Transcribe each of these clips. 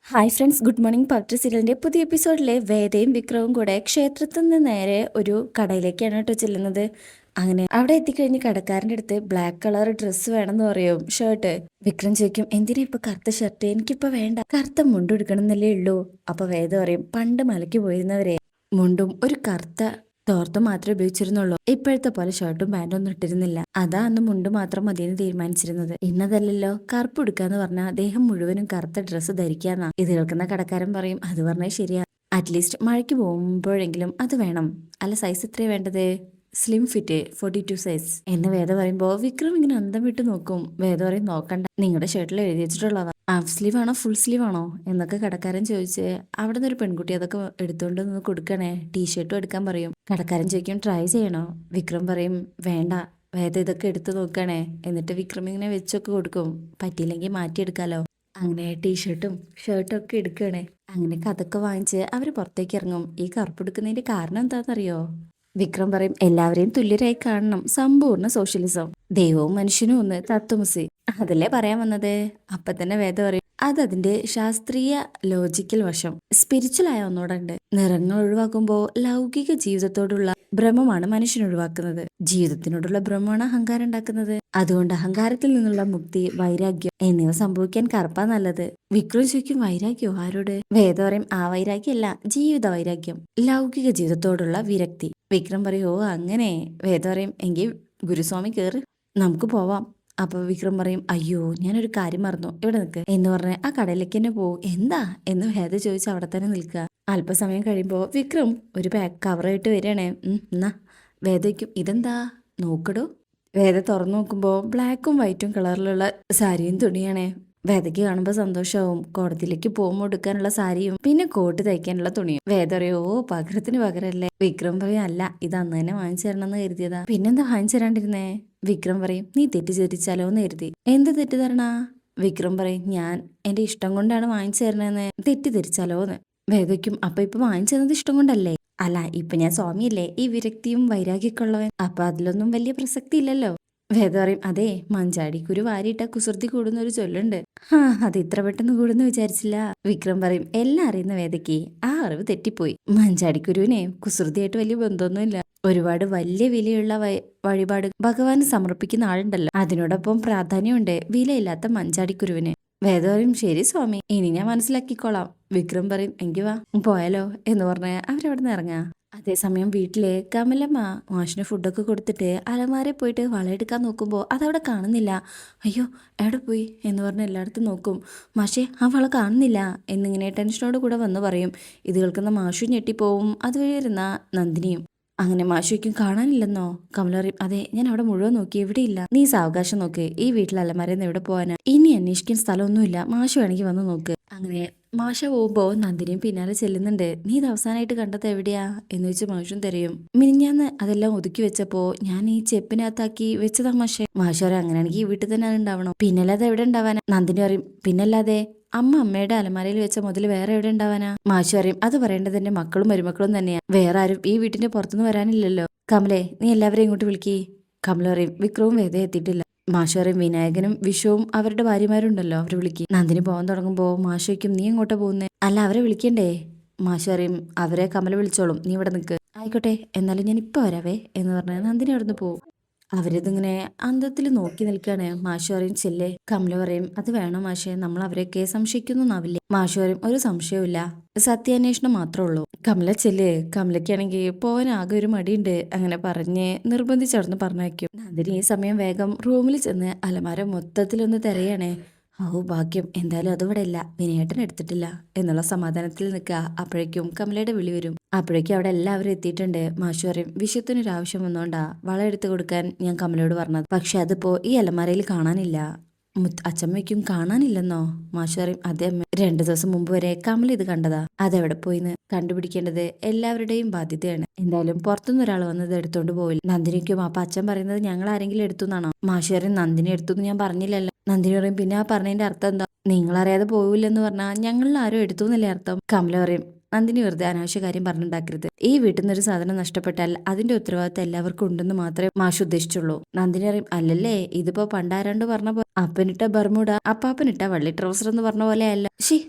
Hi friends, good morning. Pavithra സീരിയലിൻ്റെ പുതിയ എപ്പിസോഡിലെ വേദയും വിക്രവും കൂടെ ക്ഷേത്രത്തിൽ നിന്ന് നേരെ ഒരു കടയിലേക്കാണ് കേട്ടോ ചെല്ലുന്നത്. അങ്ങനെ അവിടെ എത്തിക്കഴിഞ്ഞ് കടക്കാരൻ്റെ അടുത്ത് ബ്ലാക്ക് കളർ ഡ്രസ്സ് വേണമെന്ന് പറയും, ഷർട്ട്. വിക്രം ചോദിക്കും, എന്തിനാ ഇപ്പൊ കറുത്ത ഷർട്ട്? എനിക്കിപ്പോ വേണ്ട, കറുത്ത മുണ്ട് എടുക്കണം എന്നല്ലേ ഉള്ളൂ. അപ്പൊ വേദ പറയും, പണ്ട് മലയ്ക്ക് പോയിരുന്നവരെ മുണ്ടും ഒരു കറുത്ത തോർത്ത് മാത്രമേ ഉപയോഗിച്ചിരുന്നുള്ളൂ. ഇപ്പോഴത്തെ പോലെ ഷർട്ടും പാൻറ്റും ഒന്നും ഇട്ടിരുന്നില്ല. അതാ അന്ന് മുണ്ട് മാത്രം മതിയെന്ന് തീരുമാനിച്ചിരുന്നത്. ഇന്നതല്ലല്ലോ, കറുപ്പ് എടുക്കാന്ന് പറഞ്ഞാൽ അദ്ദേഹം മുഴുവനും കറുത്ത ഡ്രസ്സ് ധരിക്കാന്നാ. ഇത് കേൾക്കുന്ന കടക്കാരൻ പറയും, അത് പറഞ്ഞാൽ ശരിയാ, അറ്റ്ലീസ്റ്റ് മഴയ്ക്ക് പോകുമ്പോഴെങ്കിലും അത് വേണം. അല്ല, സൈസ് എത്രയാ വേണ്ടത്? സ്ലിം ഫിറ്റ് 42 സൈസ് എന്ന് വേദ പറയുമ്പോ വിക്രം ഇങ്ങനെ അന്തം വിട്ട് നോക്കും. വേദ പറയും, നോക്കണ്ട, നിങ്ങളുടെ ഷർട്ടിൽ എഴുതി വെച്ചിട്ടുള്ളതാ. ഹാഫ് സ്ലീവ് ആണോ ഫുൾ സ്ലീവ് ആണോ എന്നൊക്കെ കടക്കാരൻ ചോദിച്ച് അവിടെ നിന്ന് ഒരു പെൺകുട്ടി അതൊക്കെ എടുത്തുകൊണ്ട് നിന്ന് കൊടുക്കണേ, ടീഷർട്ടും എടുക്കാൻ പറയും. കടക്കാരൻ ചോദിക്കും, ട്രൈ ചെയ്യണോ? വിക്രം പറയും, വേണ്ട, വേദ ഇതൊക്കെ എടുത്തു നോക്കണേ. എന്നിട്ട് വിക്രം ഇങ്ങനെ വെച്ചൊക്കെ കൊടുക്കും, പറ്റിയില്ലെങ്കിൽ മാറ്റിയെടുക്കാലോ. അങ്ങനെ ടീഷർട്ടും ഷർട്ടും ഒക്കെ എടുക്കണേ. അങ്ങനെ അതൊക്കെ വാങ്ങിച്ച് അവര് പുറത്തേക്ക് ഇറങ്ങും. ഈ കറുപ്പ് എടുക്കുന്നതിന്റെ കാരണം എന്താണെന്നറിയോ? വിക്രം പറയും, എല്ലാവരെയും തുല്യരായി കാണണം, സമ്പൂർണ്ണ സോഷ്യലിസം, ദൈവവും മനുഷ്യനും ഒന്ന്, തത്വമസി. അതല്ലേ പറയാൻ വന്നത്. അപ്പൊ തന്നെ വേദ പറയും, അതതിന്റെ ശാസ്ത്രീയ ലോജിക്കൽ വശം. സ്പിരിച്വൽ ആയ ഒന്നോടെ ഉണ്ട്. നിറങ്ങൾ ഒഴിവാക്കുമ്പോൾ ലൗകിക ജീവിതത്തോടുള്ള ഭ്രമമാണ് മനുഷ്യൻ ഒഴിവാക്കുന്നത്. ജീവിതത്തിനോടുള്ള ഭ്രമമാണ് അഹങ്കാരം ഉണ്ടാക്കുന്നത്. അതുകൊണ്ട് അഹങ്കാരത്തിൽ നിന്നുള്ള മുക്തി, വൈരാഗ്യം എന്നിവ സംഭവിക്കാൻ കറുപ്പാ നല്ലത്. വിക്രം ചോദിക്കും, വൈരാഗ്യോ? ആരോട്? വേദ പറയും, ആ വൈരാഗ്യമല്ല, ജീവിത വൈരാഗ്യം, ലൗകിക ജീവിതത്തോടുള്ള വിരക്തി. വിക്രം പറയും, ഓ അങ്ങനെ. വേദ പറയും, എങ്കിൽ ഗുരുസ്വാമി കേറ്, നമുക്ക് പോവാം. അപ്പൊ വിക്രം പറയും, അയ്യോ ഞാനൊരു കാര്യം മറന്നു, ഇവിടെ നിൽക്ക് എന്ന് പറഞ്ഞ് ആ കടയിലേക്ക് തന്നെ പോകും. എന്താ എന്ന് വേദ ചോദിച്ച് അവിടെ തന്നെ നിൽക്കുക. അല്പസമയം കഴിയുമ്പോൾ വിക്രം ഒരു പാക്ക് കവറായിട്ട് വരികയാണേ. എന്നാ വേദയ്ക്കും, ഇതെന്താ നോക്കടോ. വേദ തുറന്നു നോക്കുമ്പോൾ ബ്ലാക്കും വൈറ്റും കളറിലുള്ള സാരിയും തുണിയാണേ. വേദയ്ക്ക് കാണുമ്പോൾ സന്തോഷമാവും. കോടതിയിലേക്ക് പോകുമ്പോൾ എടുക്കാനുള്ള സാരിയും പിന്നെ കോട്ട് തയ്ക്കാനുള്ള തുണിയും. വേദ പറയോ, ഓ പകരത്തിന് പകരല്ലേ. വിക്രം പറയും, അല്ല, ഇത് അന്ന് തന്നെ വാങ്ങിച്ചു തരണമെന്ന് കരുതിയതാ. പിന്നെന്താ വാങ്ങിച്ചു തരാണ്ടിരുന്നേ? വിക്രം പറയും, നീ തെറ്റിദ്ധരിച്ചാലോ എന്ന് കരുതി. എന്ത് തെറ്റിദ്ധരണ? വിക്രം പറയും, ഞാൻ എന്റെ ഇഷ്ടം കൊണ്ടാണ് വാങ്ങിച്ചു തരണേന്ന്, തെറ്റിദ്ധരിച്ചാലോന്ന്. വേദയ്ക്കും, അപ്പൊ ഇപ്പൊ വാങ്ങിച്ചു തന്നത് ഇഷ്ടം കൊണ്ടല്ലേ? അല്ല, ഇപ്പൊ ഞാൻ സ്വാമിയല്ലേ, ഈ വിരക്തിയും വൈരാഗ്യമൊക്കെ ഉള്ളവൻ, അപ്പൊ അതിലൊന്നും വലിയ പ്രസക്തി ഇല്ലല്ലോ. വേദ പറയും, അതെ, മഞ്ചാടിക്കുരു വാരിയിട്ട കുസൃതി കൂടുന്ന ഒരു ചൊല്ലുണ്ട്. അത് ഇത്ര പെട്ടെന്ന് കൂടുന്നു വിചാരിച്ചില്ല. വിക്രം പറയും, എല്ലാം അറിയുന്ന വേദയ്ക്ക് ആ അറിവ് തെറ്റിപ്പോയി. മഞ്ചാടിക്കുരുവിനെ കുസൃതിയായിട്ട് വലിയ ബന്ധമൊന്നുമില്ല. ഒരുപാട് വലിയ വിലയുള്ള വഴിപാട് ഭഗവാന് സമർപ്പിക്കുന്ന ആളുണ്ടല്ലോ, അതിനോടൊപ്പം പ്രാധാന്യമുണ്ട് വിലയില്ലാത്ത മഞ്ചാടിക്കുരുവിന്. വേദ പറയും, ശരി സ്വാമി, ഇനി ഞാൻ മനസ്സിലാക്കിക്കോളാം. വിക്രം പറയും, എങ്കി വാ പോയാലോ എന്ന് പറഞ്ഞ് അവരവിടെ നിന്ന് ഇറങ്ങാം. അതേസമയം വീട്ടിലെ കമലമ്മ മാഷിന് ഫുഡൊക്കെ കൊടുത്തിട്ട് അലമാരയിൽ പോയിട്ട് വളയെടുക്കാൻ നോക്കുമ്പോൾ അതവിടെ കാണുന്നില്ല. അയ്യോ, എവിടെ പോയി എന്ന് പറഞ്ഞ് എല്ലായിടത്തും നോക്കും. മാഷേ, ആ വള കാണുന്നില്ല എന്നിങ്ങനെ ടെൻഷനോട് കൂടെ വന്ന് പറയും. ഇത് കേൾക്കുന്ന മാഷു ഞെട്ടിപ്പോവും, അതുവഴി വരുന്ന നന്ദിനിയും. അങ്ങനെ മാഷുയ്ക്കും കാണാനില്ലെന്നോ? കമല പറയും, അതെ, ഞാൻ അവിടെ മുഴുവൻ നോക്കി, എവിടെയില്ല. നീ സാവകാശം നോക്ക്, ഈ വീട്ടിൽ അലമാരന്ന് എവിടെ പോവാനാ? ഇനി അന്വേഷിക്കാൻ സ്ഥലമൊന്നുമില്ല, മാഷു വേണമെങ്കിൽ വന്ന് നോക്ക്. അങ്ങനെ മാഷ പോകുമ്പോ നന്ദിനിയും പിന്നാലെ ചെല്ലുന്നുണ്ട്. നീ ഇത് അവസാനമായിട്ട് കണ്ടത് എവിടെയാ എന്ന് വെച്ച് മാഷും തരയും. മിനിഞ്ഞാന്ന് അതെല്ലാം ഒതുക്കി വെച്ചപ്പോ ഞാൻ ഈ ചെപ്പിനകത്താക്കി വെച്ചതാ മാഷെ. മാഷ പറയും, അങ്ങനെയാണെങ്കിൽ ഈ വീട്ടിൽ തന്നെ അത് ഉണ്ടാവണം, പിന്നല്ലാതെ എവിടെ ഉണ്ടാവാനാ? നന്ദിനി പറയും, പിന്നല്ലാതെ അമ്മയുടെ അലമാരയിൽ വെച്ച മുതൽ വേറെ എവിടെ ഉണ്ടാവാനാ? മാഷു പറയും, അത് പറയേണ്ടത് എന്റെ മക്കളും മരുമക്കളും തന്നെയാ, വേറെ ആരും ഈ വീട്ടിന്റെ പുറത്തുനിന്ന് വരാനില്ലല്ലോ. കമലേ, നീ എല്ലാവരെയും ഇങ്ങോട്ട് വിളിക്കേ. കമല പറയും, വിക്രവും വേദ എത്തിയിട്ടില്ല. മാഷ് പറയും, വിനായകനും വിഷുവും അവരുടെ ഭാര്യമാരുണ്ടല്ലോ, അവരെ വിളിക്കും. നന്ദിനി പോകാൻ തുടങ്ങുമ്പോൾ മാഷയ്ക്കും, നീ എങ്ങോട്ടാ പോകുന്നേ? അല്ല, അവരെ വിളിക്കണ്ടേ? മാഷ് പറയും, അവരെ കമല വിളിച്ചോളും, നീ ഇവിടെ നിൽക്ക്. ആയിക്കോട്ടെ, എന്നാലും ഞാൻ ഇപ്പൊ വരാവേ എന്ന് പറഞ്ഞ് നന്ദിനി അവിടെ നിന്ന് പോകും. അവരിതിങ്ങനെ അന്തത്തിൽ നോക്കി നിൽക്കുകയാണ്. മാഷ് പറയും, ചെല്ലേ. കമല പറയും, അത് വേണം മാഷെ, നമ്മൾ അവരെയൊക്കെ സംശയിക്കുന്നൊന്നാവില്ലേ? മാഷ് പറയും, ഒരു സംശയവുമില്ല, സത്യാന്വേഷണം മാത്രമേ ഉള്ളൂ. കമല ചെല്ലേ. കമലയ്ക്കാണെങ്കിൽ പോവാൻ ആകെ ഒരു മടിയുണ്ട്. അങ്ങനെ പറഞ്ഞ് നിർബന്ധിച്ചവിടുന്ന് പറഞ്ഞയക്കും. നന്ദിനി ഈ സമയം വേഗം റൂമിൽ ചെന്ന് അലമാര മൊത്തത്തിലൊന്ന് തിരയണേ. ഓ ഭാഗ്യം, എന്തായാലും അതിവിടെ ഇല്ല, വിനയേട്ടൻ എടുത്തിട്ടില്ല എന്നുള്ള സമാധാനത്തിൽ നിൽക്കുക. അപ്പോഴേക്കും കമലയുടെ വിളി വരും. അപ്പോഴേക്കും അവിടെ എല്ലാവരും എത്തിയിട്ടുണ്ട്. മാഷു പറയും, വിഷയത്തിനൊരാവശ്യം വന്നോണ്ടാ വള എടുത്തു കൊടുക്കാൻ ഞാൻ കമലയോട് പറഞ്ഞത്, പക്ഷെ അതിപ്പോ ഈ അലമാരയിൽ കാണാനില്ല. അച്ചമ്മയ്ക്കും കാണാനില്ലെന്നോ? മാഷു പറയും, അതെ അമ്മ, 2 ദിവസം മുമ്പ് വരെ കമല ഇത് കണ്ടതാ, അതെവിടെ പോയിന്ന് കണ്ടുപിടിക്കേണ്ടത് എല്ലാവരുടെയും ബാധ്യതയാണ്. എന്തായാലും പുറത്തുനിന്ന് ഒരാൾ വന്നത് എടുത്തോണ്ട് പോവില്ല. നന്ദിനിക്കും അപ്പൊ അച്ഛൻ പറയുന്നത് ഞങ്ങൾ ആരെങ്കിലും എടുത്തു എന്നാണോ? മാഷു പറയും, നന്ദിനി എടുത്തു എന്ന് ഞാൻ പറഞ്ഞില്ലല്ലോ. നന്ദിനി പറയും, പിന്നെ ആ പറഞ്ഞതിന്റെ അർത്ഥം എന്താ? നിങ്ങളറിയാതെ പോവില്ലെന്ന് പറഞ്ഞാൽ ഞങ്ങളിൽ ആരും എടുത്തു എന്നല്ലേ അർത്ഥം? കമല പറയും, നന്ദിനി വെറുതെ അനാവശ്യ കാര്യം പറഞ്ഞുണ്ടാക്കരുത്. ഈ വീട്ടിൽ നിന്ന് ഒരു സാധനം നഷ്ടപ്പെട്ടാൽ അതിന്റെ ഉത്തരവാദിത്തം എല്ലാവർക്കും ഉണ്ടെന്ന് മാത്രമേ മാഷ് ഉദ്ദേശിച്ചുള്ളൂ. നന്ദിനി അറിയും, അല്ലല്ലേ ഇതിപ്പോ പണ്ടാരാണ്ട് പറഞ്ഞ പോലെ അപ്പനിട്ട ബർമുട അപ്പാപ്പനിട്ട വള്ളി ട്രൗസർ എന്ന് പറഞ്ഞ പോലെ അല്ല.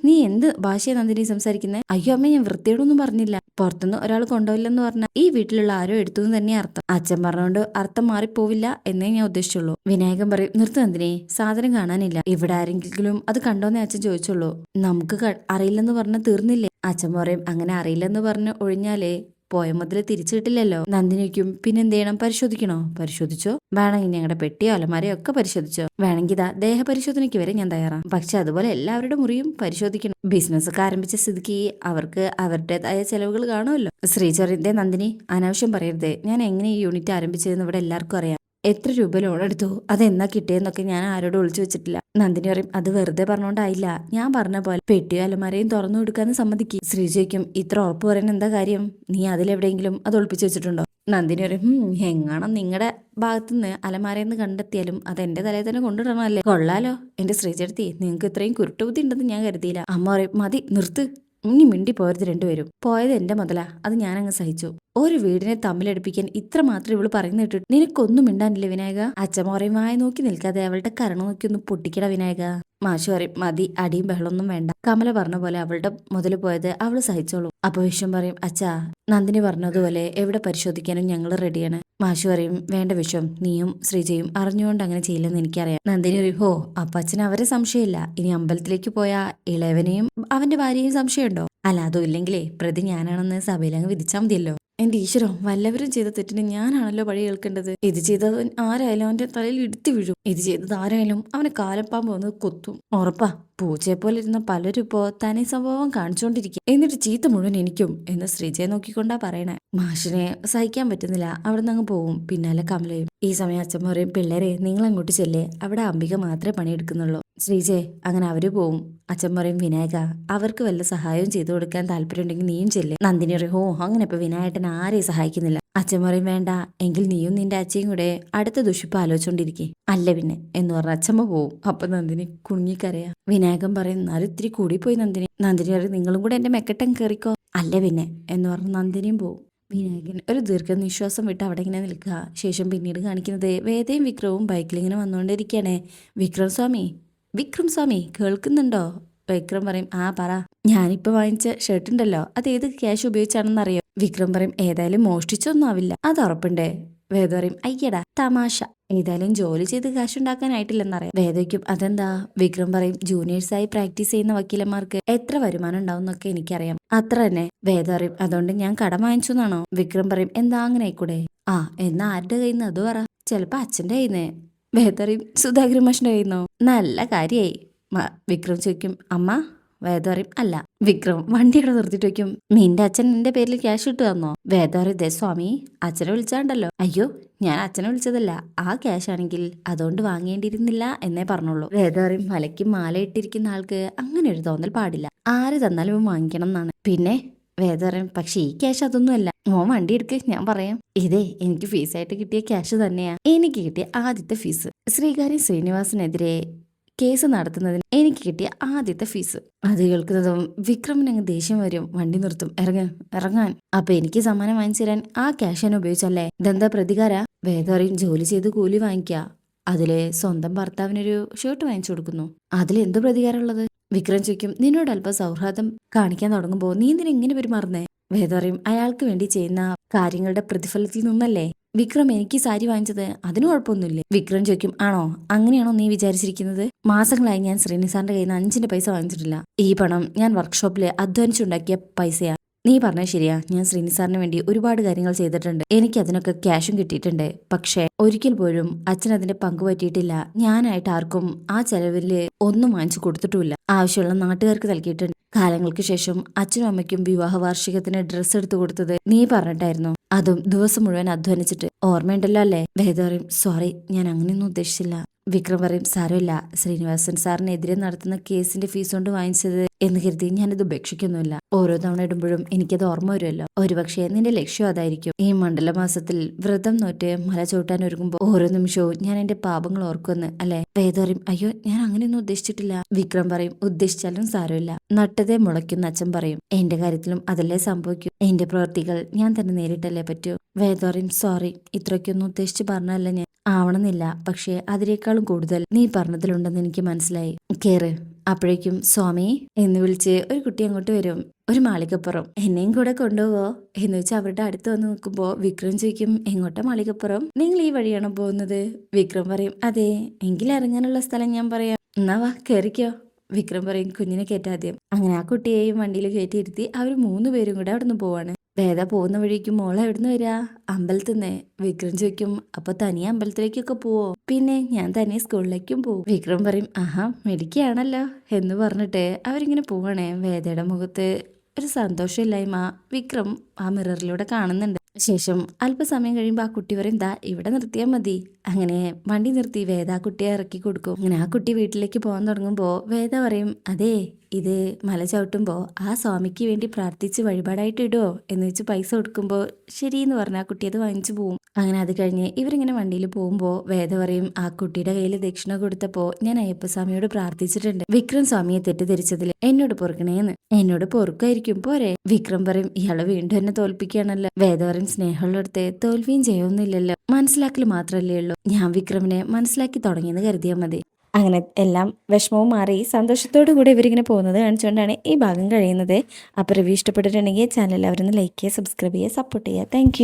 നീ എന്ത് ഭാഷയെ നന്ദിനി സംസാരിക്കുന്നത്? അയ്യോ അമ്മ, ഞാൻ വൃത്തിയോടൊന്നും പറഞ്ഞില്ല. പുറത്തുനിന്ന് ഒരാൾ കൊണ്ടുപോയില്ലെന്ന് പറഞ്ഞാൽ ഈ വീട്ടിലുള്ള ആരോ എടുത്തു എന്ന് തന്നെ അർത്ഥം. അച്ഛൻ പറഞ്ഞുകൊണ്ട് അർത്ഥം മാറിപ്പോവില്ല എന്നേ ഞാൻ ഉദ്ദേശിച്ചുള്ളൂ. വിനായകൻ പറയും, നിർത്ത് നന്ദിനി, സാധനം കാണാനില്ല. ഇവിടെ ആരെങ്കിലും അത് കണ്ടോന്നേ അച്ഛൻ ചോദിച്ചുള്ളൂ. നമുക്ക് അറിയില്ലെന്ന് പറഞ്ഞ തീർന്നില്ലേ? അച്ഛൻ പറയും, അങ്ങനെ അറിയില്ലെന്ന് പറഞ്ഞ് ഒഴിഞ്ഞാലേ പോയ മുതൽ തിരിച്ചു കിട്ടില്ലല്ലോ. നന്ദിനിക്കും പിന്നെന്ത് ചെയ്യണം? പരിശോധിക്കണോ? പരിശോധിച്ചോ. വേണമെങ്കിൽ ഞങ്ങളുടെ പെട്ടിയോ അലമാരയോ ഒക്കെ പരിശോധിച്ചോ. വേണമെങ്കിൽ ഇതാ ദേഹപരിശോധനയ്ക്ക് വരെ ഞാൻ തയ്യാറാണ്. പക്ഷെ അതുപോലെ എല്ലാവരുടെ മുറിയും പരിശോധിക്കണം. ബിസിനസ് ഒക്കെ ആരംഭിച്ച സ്ഥിതിക്ക് അവർക്ക് അവരുടേതായ ചെലവുകൾ കാണുമല്ലോ. ശ്രീചറിന്റെ നന്ദിനി അനാവശ്യം പറയരുതേ. ഞാൻ എങ്ങനെ ഈ യൂണിറ്റ് ആരംഭിച്ചതെന്ന് ഇവിടെ എല്ലാവർക്കും അറിയാം. എത്ര രൂപ ലോൺ എടുത്തു, അതെന്നാ കിട്ടിയെന്നൊക്കെ ഞാൻ ആരോടും ഒളിച്ചു വെച്ചിട്ടില്ല. നന്ദിനി പറയും, അത് വെറുതെ പറഞ്ഞോണ്ടായില്ല. ഞാൻ പറഞ്ഞ പോലെ പെട്ടിയോ അലമാരയും തുറന്നു കൊടുക്കാന്ന് സമ്മതിക്കും. ശ്രീജയ്ക്കും ഇത്ര ഉറപ്പ് പറയാൻ എന്താ കാര്യം? നീ അതിലെവിടെയെങ്കിലും അത് ഒളിപ്പിച്ചു വെച്ചിട്ടുണ്ടോ? നന്ദിനി പറയും, എങ്ങാണം നിങ്ങളുടെ ഭാഗത്തുനിന്ന് അലമാരയെന്ന് കണ്ടെത്തിയാലും അത് എന്റെ തലയിൽ തന്നെ കൊണ്ടുവരണമല്ലേ. കൊള്ളാലോ എന്റെ ശ്രീചേട്ടത്തി, നിങ്ങൾക്ക് ഇത്രയും കുരുട്ടുബുദ്ധി ഉണ്ടെന്ന് ഞാൻ കരുതിയില്ല. അമ്മ പറയും, മതി നിർത്ത്, ഇനി മിണ്ടി പോയത് രണ്ടുപേരും. പോയത് എന്റെ മുതലാ, അത് ഞാനങ്ങ് സഹിച്ചു. ഒരു വീടിനെ തമ്മിലടുപ്പിക്കാൻ ഇത്ര മാത്രം ഇവള് പറയുന്ന കേട്ടിട്ട് നിനക്കൊന്നും മിണ്ടാനില്ലേ വിനായക? അച്ഛൻ പറയും, വായ നോക്കി നിൽക്കാതെ അവളുടെ കരണ നോക്കി ഒന്ന് പൊട്ടിക്കട വിനായക. മാഷു പറയും, മതി, അടിയും ബഹളൊന്നും വേണ്ട. കമല പറഞ്ഞ പോലെ അവളുടെ മുതൽ പോയത് അവള് സഹിച്ചോളൂ. അപ്പൊ വിശ്വം പറയും, അച്ഛാ നന്ദിനി പറഞ്ഞതുപോലെ എവിടെ പരിശോധിക്കാനും ഞങ്ങൾ റെഡിയാണ്. മാഷു പറയും, വേണ്ട വിശ്വം, നീയും ശ്രീജയും അറിഞ്ഞുകൊണ്ട് അങ്ങനെ ചെയ്യില്ലെന്ന് എനിക്കറിയാം. നന്ദിനി പറയും, ഹോ അപ്പൊ അച്ഛന് അവരെ സംശയമില്ല. ഇനി അമ്പലത്തിലേക്ക് പോയ ഇളയവനെയും അവന്റെ ഭാര്യയും സംശയമുണ്ടോ? അല്ല, അതും ഇല്ലെങ്കിലേ പ്രതി ഞാനാണെന്ന് സഭയിലങ്ങ് വിധിച്ചാൽ മതിയല്ലോ. എന്റെ ഈശ്വരോ, വല്ലവരും ചെയ്ത തെറ്റിന് ഞാനാണല്ലോ പഴി കേൾക്കേണ്ടത്. ഇത് ചെയ്തവൻ ആരായാലും അവന്റെ തലയിൽ ഇടുത്തി വീഴും. ഇത് ചെയ്തത് ആരായാലും അവനെ കാലപ്പാമ്പ് വന്ന് കൊത്തും. ഉറപ്പാ. പൂച്ചയെ പോലെ ഇരുന്ന പലരും ഇപ്പോ തനി സംഭവം കാണിച്ചുകൊണ്ടിരിക്കും. എന്നിട്ട് ചീത്ത മുഴുവൻ എനിക്കും എന്ന് ശ്രീജയെ നോക്കിക്കൊണ്ടാ പറയണേ. മാഷിനെ സഹിക്കാൻ പറ്റുന്നില്ല. അവിടെ നിന്ന് അങ്ങ് പോവും. പിന്നാലെ കമലയും. ഈ സമയം അച്ഛൻ പറയും, പിള്ളേരെ നിങ്ങൾ അങ്ങോട്ട് ചെല്ലേ, അവിടെ അംബിക മാത്രമേ പണിയെടുക്കുന്നുള്ളൂ. ശ്രീജയെ അങ്ങനെ അവര് പോവും. അച്ഛൻ പറയും, വിനായക അവർക്ക് വല്ല സഹായവും ചെയ്തു കൊടുക്കാൻ താല്പര്യമുണ്ടെങ്കിൽ നീയും ചെല്ലേ. നന്ദിനി പറയും, ഓ അങ്ങനെ ഇപ്പൊ വിനായകൻ ആരെയും സഹായിക്കുന്നില്ല. അച്ഛൻ പറയും, വേണ്ട എങ്കിൽ നീയും നിന്റെ അച്ഛയും കൂടെ അടുത്ത ദുഷിപ്പ് ആലോചിച്ചോണ്ടിരിക്കേ. അല്ല പിന്നെ എന്ന് പറഞ്ഞ അച്ഛമ്മ പോവും. അപ്പൊ നന്ദിനി കുഞ്ഞിക്കരയാ. വിനായകൻ പറയും, എന്നാലും ഇത്തിരി കൂടിപ്പോയി നന്ദിനി. നന്ദിനി പറയും, നിങ്ങളും കൂടെ എന്റെ മെക്കെട്ടം കയറിക്കോ. അല്ല പിന്നെ എന്ന് പറഞ്ഞ് നന്ദിനിയും പോവും. വിനായകൻ ഒരു ദീർഘനിശ്വാസം വിട്ട് അവിടെ ഇങ്ങനെ നിൽക്കുക. ശേഷം പിന്നീട് കാണിക്കുന്നത് വേദയും വിക്രവും ബൈക്കിൽ ഇങ്ങനെ വന്നുകൊണ്ടിരിക്കുകയാണ്. വിക്രം സ്വാമി കേൾക്കുന്നുണ്ടോ? വിക്രം പറയും, ആ പറ. ഞാനിപ്പോ വാങ്ങിച്ച ഷർട്ട് ഉണ്ടല്ലോ, അത് ഏത് ക്യാഷ് ഉപയോഗിച്ചാണെന്ന് അറിയോ? വിക്രം പറയും, ഏതായാലും മോഷ്ടിച്ചൊന്നും ആവില്ല, അത് ഉറപ്പുണ്ടേ. വേദ പറയും, അയ്യടാ തമാശ, ഏതായാലും ജോലി ചെയ്ത് കാശുണ്ടാക്കാനായിട്ടില്ലെന്നറിയാം. വേദയ്ക്കും അതെന്താ? വിക്രം പറയും, ജൂനിയേഴ്സായി പ്രാക്ടീസ് ചെയ്യുന്ന വക്കീലന്മാർക്ക് എത്ര വരുമാനം ഉണ്ടാവും എന്നൊക്കെ എനിക്കറിയാം. അത്ര തന്നെ. വേദ പറയും, അതുകൊണ്ട് ഞാൻ കടം വാങ്ങിച്ചു എന്നാണോ? വിക്രം പറയും, എന്താ അങ്ങനെ ആയിക്കൂടെ? ആ എന്നാ ആരുടെ കയ്യിൽ നിന്ന് അത് പറ. ചിലപ്പോ അച്ഛന്റെ കയ്യിന്ന്. വേദ പറയും, സുധാകരൻ മാഷിന്റെ കയ്യിന്നോ? നല്ല കാര്യായി. വിക്രം ചോദിക്കും, അമ്മ? വേദ പറയും, അല്ല. വിക്രം വണ്ടിയുടെ നിർത്തിട്ട് വയ്ക്കും, നിന്റെ അച്ഛൻ നിന്റെ പേരിൽ ക്യാഷ് ഇട്ട് തന്നോ? വേദ പറയും, ദേ സ്വാമി, അച്ഛനെ വിളിച്ചാണ്ടല്ലോ. അയ്യോ, ഞാൻ അച്ഛനെ വിളിച്ചതല്ല, ആ ക്യാഷ് ആണെങ്കിൽ അതുകൊണ്ട് വാങ്ങേണ്ടിയിരുന്നില്ല എന്നേ പറഞ്ഞുള്ളൂ. വേദ പറയും, മലയ്ക്ക് മാല ഇട്ടിരിക്കുന്ന ആൾക്ക് അങ്ങനെ ഒരു തോന്നൽ പാടില്ല. ആര് തന്നാലും വാങ്ങിക്കണം എന്നാണ്. പിന്നെ വേദ പറയും, പക്ഷെ ഈ ക്യാഷ് അതൊന്നും അല്ല. മോൻ വണ്ടി എടുക്ക്, ഞാൻ പറയാം. ഇതേ എനിക്ക് ഫീസായിട്ട് കിട്ടിയ ക്യാഷ് തന്നെയാ. എനിക്ക് കിട്ടിയ ആദ്യത്തെ ഫീസ്. ശ്രീകാര്യം ശ്രീനിവാസനെതിരെ കേസ് നടത്തുന്നതിന് എനിക്ക് കിട്ടിയ ആദ്യത്തെ ഫീസ്. അത് കേൾക്കുന്നതും വിക്രമിന് അങ്ങ് ദേഷ്യം വരും. വണ്ടി നിർത്തും. ഇറങ്ങാൻ. അപ്പൊ എനിക്ക് സമ്മാനം വാങ്ങിച്ചു തരാൻ ആ ക്യാഷ് തന്നെ ഉപയോഗിച്ചല്ലേ? ഇതെന്താ പ്രതികാര? വേദ പറയും, ജോലി ചെയ്ത് കൂലി വാങ്ങിക്കുക. അതിലെ സ്വന്തം ഭർത്താവിനൊരു ഷർട്ട് വാങ്ങിച്ചു കൊടുക്കുന്നു. അതിലെന്ത് പ്രതികാരമുള്ളത്? വിക്രം ചോദിക്കും, നിന്നോട് അല്പം സൗഹാർദ്ദം കാണിക്കാൻ തുടങ്ങുമ്പോ നീ എന്തിനാ ഇങ്ങനെ പെരുമാറുന്നേ? വേദ പറയും, അയാൾക്ക് വേണ്ടി ചെയ്യുന്ന കാര്യങ്ങളുടെ പ്രതിഫലത്തിൽ നിന്നല്ലേ വിക്രം എനിക്ക് സാരി വാങ്ങിച്ചത്. അതിന് കുഴപ്പമൊന്നുമില്ലേ? വിക്രം ചോദിക്കും, ആണോ? അങ്ങനെയാണോ നീ വിചാരിച്ചിരിക്കുന്നത്? മാസങ്ങളായി ഞാൻ ശ്രീനിസാറിന്റെ കയ്യിൽ നിന്ന് 5 പൈസ വാങ്ങിച്ചിട്ടില്ല. ഈ പണം ഞാൻ വർക്ക്ഷോപ്പിൽ അധ്വാനിച്ചുണ്ടാക്കിയ പൈസയാ. നീ പറഞ്ഞത് ശരിയാ. ഞാൻ ശ്രീനിസാറിന് വേണ്ടി ഒരുപാട് കാര്യങ്ങൾ ചെയ്തിട്ടുണ്ട്. എനിക്ക് അതിനൊക്കെ ക്യാഷും കിട്ടിയിട്ടുണ്ട്. പക്ഷെ ഒരിക്കൽ പോലും അച്ഛൻ അതിന്റെ പങ്ക് പറ്റിയിട്ടില്ല. ഞാനായിട്ട് ആർക്കും ആ ചെലവില് ഒന്നും വാങ്ങിച്ചു കൊടുത്തിട്ടുമില്ല. ആവശ്യമുള്ള നാട്ടുകാർക്ക് നൽകിയിട്ടുണ്ട്. കാലങ്ങൾക്ക് ശേഷം അച്ഛനും അമ്മയ്ക്കും വിവാഹ വാർഷികത്തിന് ഡ്രസ്സ് എടുത്തു കൊടുത്തത് നീ പറഞ്ഞിട്ടായിരുന്നു. അതും ദിവസം മുഴുവൻ അധ്വാനിച്ചിട്ട്. ഓർമ്മയുണ്ടല്ലോ അല്ലേ? വേദ പറയും, സോറി, ഞാൻ അങ്ങനെയൊന്നും ഉദ്ദേശിച്ചില്ല. വിക്രം പറയും സാരമില്ല, ശ്രീനിവാസൻ സാറിനെതിരെ നടത്തുന്ന കേസിന്റെ ഫീസ് കൊണ്ട് വാങ്ങിച്ചത് എന്ന് കരുതി ഞാനിത് ഉപേക്ഷിക്കൊന്നുമില്ല. ഓരോ തവണ ഇടുമ്പോഴും എനിക്കത് ഓർമ്മ വരുമല്ലോ. ഒരുപക്ഷെ നിന്റെ ലക്ഷ്യം അതായിരിക്കും. ഈ മണ്ഡലമാസത്തിൽ വ്രതം നോറ്റ് മല ചവിട്ടാൻ ഒരുങ്ങുമ്പോൾ ഓരോ നിമിഷവും ഞാൻ എന്റെ പാപങ്ങൾ ഓർക്കുമെന്ന് അല്ലെ? വേദ പറയും അയ്യോ ഞാൻ അങ്ങനെയൊന്നും ഉദ്ദേശിച്ചിട്ടില്ല. വിക്രം പറയും ഉദ്ദേശിച്ചാലും സാരമില്ല, നട്ടതേ മുളയ്ക്കുന്ന അച്ഛൻ പറയും. എന്റെ കാര്യത്തിലും അതല്ലേ സംഭവിക്കൂ. എന്റെ പ്രവൃത്തികൾ ഞാൻ തന്നെ നേരിട്ടല്ലേ പറ്റൂ. വേദ പറയും സോറി, ഇത്രയ്ക്കൊന്നും ഉദ്ദേശിച്ച് പറഞ്ഞല്ല ഞാൻ. ആവണമെന്നില്ല, പക്ഷേ അതിനേക്കാളും കൂടുതൽ നീ പറഞ്ഞതിലുണ്ടെന്ന് എനിക്ക് മനസ്സിലായി. കേറ്. അപ്പോഴേക്കും സ്വാമി എന്ന് വിളിച്ച് ഒരു കുട്ടി അങ്ങോട്ട് വരും. ഒരു മാളികപ്പുറം. എന്നെയും കൂടെ കൊണ്ടുപോവോ എന്ന് വെച്ചാൽ അവരുടെ അടുത്ത് വന്ന് നിൽക്കുമ്പോ വിക്രം ചോദിക്കും എങ്ങോട്ടാ മാളികപ്പുറം? നിങ്ങൾ ഈ വഴിയാണോ പോകുന്നത്? വിക്രം പറയും അതെ. എങ്കിൽ ഇറങ്ങാനുള്ള സ്ഥലം ഞാൻ പറയാം, എന്നാ വാ കേറിക്കോ. വിക്രം പറയും കുഞ്ഞിനെ കയറ്റാദ്യം. അങ്ങനെ ആ കുട്ടിയെയും വണ്ടിയിൽ കയറ്റിയിരുത്തി അവർ 3 പേരും കൂടെ അവിടെ നിന്ന് പോവാണ്. വേദ പോകുന്ന വഴിക്ക് മോളെ എവിടുന്ന് വരാ? അമ്പലത്തിന്നേ. വിക്രം ചോദിക്കും അപ്പൊ തനിയെ അമ്പലത്തിലേക്കൊക്കെ പോവോ? പിന്നെ ഞാൻ തനിയെ സ്കൂളിലേക്കും പോവും. വിക്രം പറയും ആഹാ മിടുക്കിയാണല്ലോ എന്ന് പറഞ്ഞിട്ട് അവരിങ്ങനെ പോവാണേ. വേദയുടെ മുഖത്ത് ഒരു സന്തോഷമില്ലായ്മ വിക്രം ആ മിററിലൂടെ കാണുന്നുണ്ട്. ശേഷം അല്പസമയം കഴിയുമ്പോൾ ആ കുട്ടി പറയും ദാ ഇവിടെ നിർത്തിയാൽ മതി. അങ്ങനെ വണ്ടി നിർത്തി വേദ ആ കുട്ടിയെ ഇറക്കി കൊടുക്കും. അങ്ങനെ ആ കുട്ടി വീട്ടിലേക്ക് പോകാൻ തുടങ്ങുമ്പോൾ വേദ പറയും അതെ, ഇത് മല ചവിട്ടുമ്പോൾ ആ സ്വാമിക്ക് വേണ്ടി പ്രാർത്ഥിച്ച് വഴിപാടായിട്ട് ഇടുവോ എന്ന് വെച്ച് പൈസ കൊടുക്കുമ്പോൾ ശരിയെന്ന് പറഞ്ഞ ആ കുട്ടി അത് വാങ്ങിച്ചു പോവും. അങ്ങനെ അത് കഴിഞ്ഞ് ഇവരിങ്ങനെ വണ്ടിയിൽ പോകുമ്പോൾ വേദ പറയും ആ കുട്ടിയുടെ കയ്യിൽ ദക്ഷിണ കൊടുത്തപ്പോൾ ഞാൻ അയ്യപ്പസ്വാമിയോട് പ്രാർത്ഥിച്ചിട്ടുണ്ട്, വിക്രം സ്വാമിയെ തെറ്റിദ്ധരിച്ചതിൽ എന്നോട് പൊറുക്കണേന്ന്. എന്നോട് പൊറുക്കായിരിക്കും പോരെ? വിക്രം പറയും ഇയാള് വീണ്ടും എന്നെ തോൽപ്പിക്കുകയാണല്ലോ. വേദ പറയും സ്നേഹമുള്ളടത്ത് തോൽവിയും ചെയ്യൊന്നുമില്ലല്ലോ, മനസ്സിലാക്കൽ മാത്രല്ലേ ഉള്ളൂ. ഞാൻ വിക്രമിനെ മനസ്സിലാക്കി തുടങ്ങിയെന്ന് കരുതിയാൽ മതി. അങ്ങനെ എല്ലാം വിഷമവും മാറി സന്തോഷത്തോടു കൂടി ഇവരിങ്ങനെ പോകുന്നത് കാണിച്ചുകൊണ്ടാണ് ഈ ഭാഗം കഴിയുന്നത്. അപ്പോൾ റിവ്യൂ ഇഷ്ടപ്പെട്ടിട്ടുണ്ടെങ്കിൽ ചാനൽ എല്ലാവരും ലൈക്ക് ചെയ്യുക, സബ്സ്ക്രൈബ് ചെയ്യുക, സപ്പോർട്ട് ചെയ്യുക. താങ്ക്